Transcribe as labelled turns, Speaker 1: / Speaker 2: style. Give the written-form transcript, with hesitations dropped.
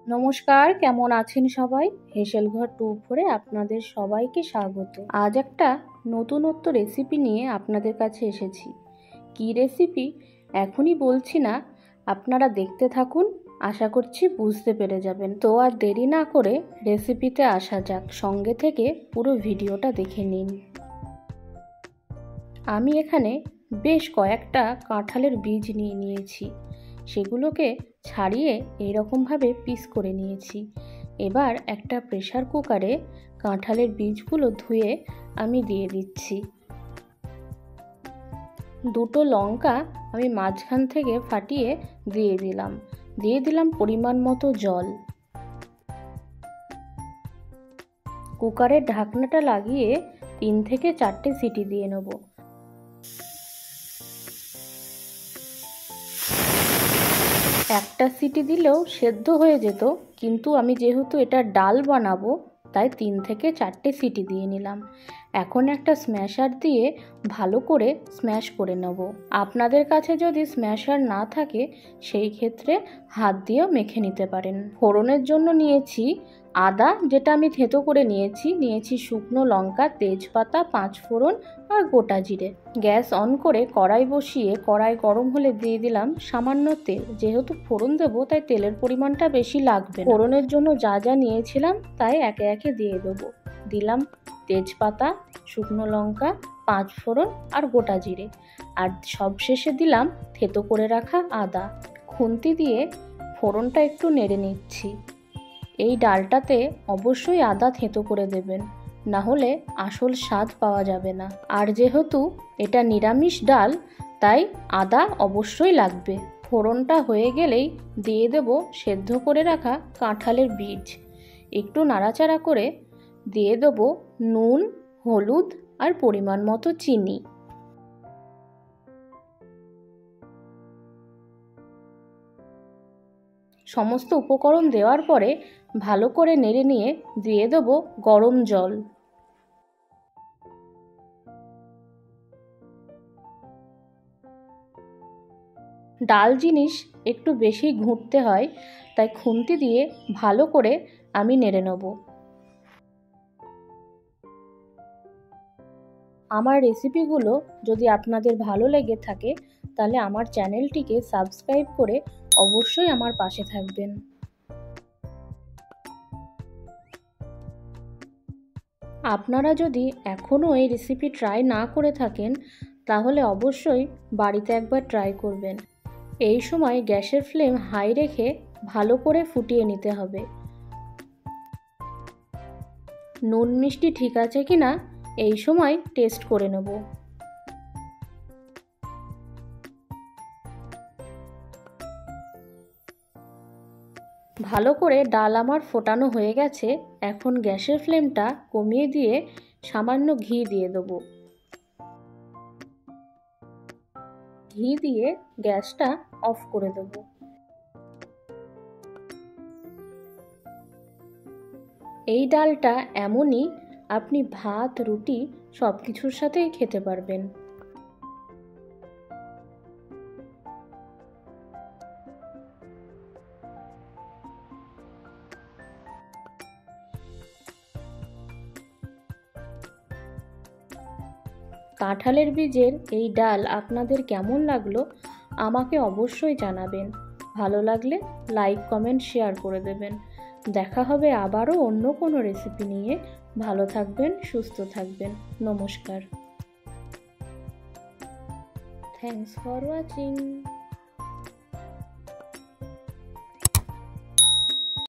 Speaker 1: নমস্কার, কেমন আছেন সবাই? হেসেলঘর 2 আপনাদের সবাইকে স্বাগত। আজ একটা নতুনত্ব রেসিপি নিয়ে আপনাদের কাছে এসেছি। কি রেসিপি এখনই বলছি না, আপনারা দেখতে থাকুন, আশা করছি বুঝতে পেরে যাবেন। তো আর দেরি না করে রেসিপিতে আসা যাক, সঙ্গে থেকে পুরো ভিডিওটা দেখে নিন। আমি এখানে বেশ কয়েকটা কাঁঠালের বীজ নিয়ে নিয়েছি, সেগুলোকে ছাড়িয়ে এইরকমভাবে পিস করে নিয়েছি। এবার একটা প্রেসার কুকারে কাঁঠালের বীজগুলো ধুয়ে আমি দিয়ে দিচ্ছি। 2টো লঙ্কা আমি মাঝখান থেকে ফাটিয়ে দিয়ে দিলাম পরিমাণ মতো জল। কুকারের ঢাকনাটা লাগিয়ে 3 থেকে 4টে সিটি দিয়ে নেব। একটা সিটি দিলেও সেদ্ধ হয়ে যেত, কিন্তু আমি যেহেতু এটা ডাল বানাবো তাই 3 থেকে 4টে সিটি দিয়ে নিলাম। এখন একটা স্ম্যাশার দিয়ে ভালো করে স্ম্যাশ করে নেব। আপনাদের কাছে যদি স্ম্যাশার না থাকে সেই ক্ষেত্রে হাত দিয়েও মেখে নিতে পারেন। ফোড়নের জন্য নিয়েছি আদা, যেটা আমি থেঁতো করে নিয়েছি শুকনো লঙ্কা, তেজপাতা, 5 ফোড়ন আর গোটা জিরে। গ্যাস অন করে কড়াই বসিয়ে কড়াই গরম হলে দিয়ে দিলাম সামান্য তেল। যেহেতু ফোড়ন দেবো তাই তেলের পরিমাণটা বেশি লাগবে। ফোড়নের জন্য যা যা নিয়েছিলাম তাই একে একে দিয়ে দেবো। দিলাম তেজপাতা, শুকনো লঙ্কা, 5 ফোড়ন আর গোটা জিরে, আর সবশেষে দিলাম থেঁতো করে রাখা আদা। খুন্তি দিয়ে ফোড়নটা একটু নেড়ে নিচ্ছি। এই ডালটাতে অবশ্যই আদা থেঁতো করে দেবেন, না হলে আসল স্বাদ পাওয়া যাবে না। আর যেহেতু এটা নিরামিষ ডাল তাই আদা অবশ্যই লাগবে। ফোড়নটা হয়ে গেলেই দিয়ে দেব সেদ্ধ করে রাখা কাঁঠালের বীজ। একটু নাড়াচাড়া করে দিয়ে দেব নুন, হলুদ আর পরিমাণ মতো চিনি। সমস্ত উপকরণ দেওয়ার পরে ভালো করে নেড়ে নিয়ে দিয়ে দেব গরম জল। ডাল জিনিস একটু বেশি ঘুঁটতে হয়, তাই খুন্তি দিয়ে ভালো করে আমি নেড়ে নেব। আমার রেসিপিগুলো যদি আপনাদের ভালো লেগে থাকে তাহলে আমার চ্যানেলটিকে সাবস্ক্রাইব করে অবশ্যই আমার পাশে থাকবেন। আপনারা যদি এখনও এই রেসিপি ট্রাই না করে থাকেন তাহলে অবশ্যই বাড়িতে একবার ট্রাই করবেন। এই সময় গ্যাসের ফ্লেম হাই রেখে ভালো করে ফুটিয়ে নিতে হবে। নুন মিষ্টি ঠিক আছে কিনা এই সময় টেস্ট করে নেব। ভালো করে ডাল আমার ফোটানো হয়ে গেছে। এখন গ্যাসের ফ্লেমটা কমিয়ে দিয়ে সামান্য ঘি দিয়ে দেব। ঘি দিয়ে গ্যাসটা অফ করে দেব। এই ডালটা এমনই, আপনি ভাত, রুটি সব কিছুর সাথেই খেতে পারবেন। কাঁঠালের বীজের এই ডাল আপনাদের কেমন লাগলো আমাকে অবশ্যই জানাবেন। ভালো লাগলে লাইক, কমেন্ট, শেয়ার করে দেবেন। দেখা হবে আবারও অন্য কোনো রেসিপি নিয়ে। ভালো থাকবেন, সুস্থ থাকবেন। নমস্কার। Thanks for watching.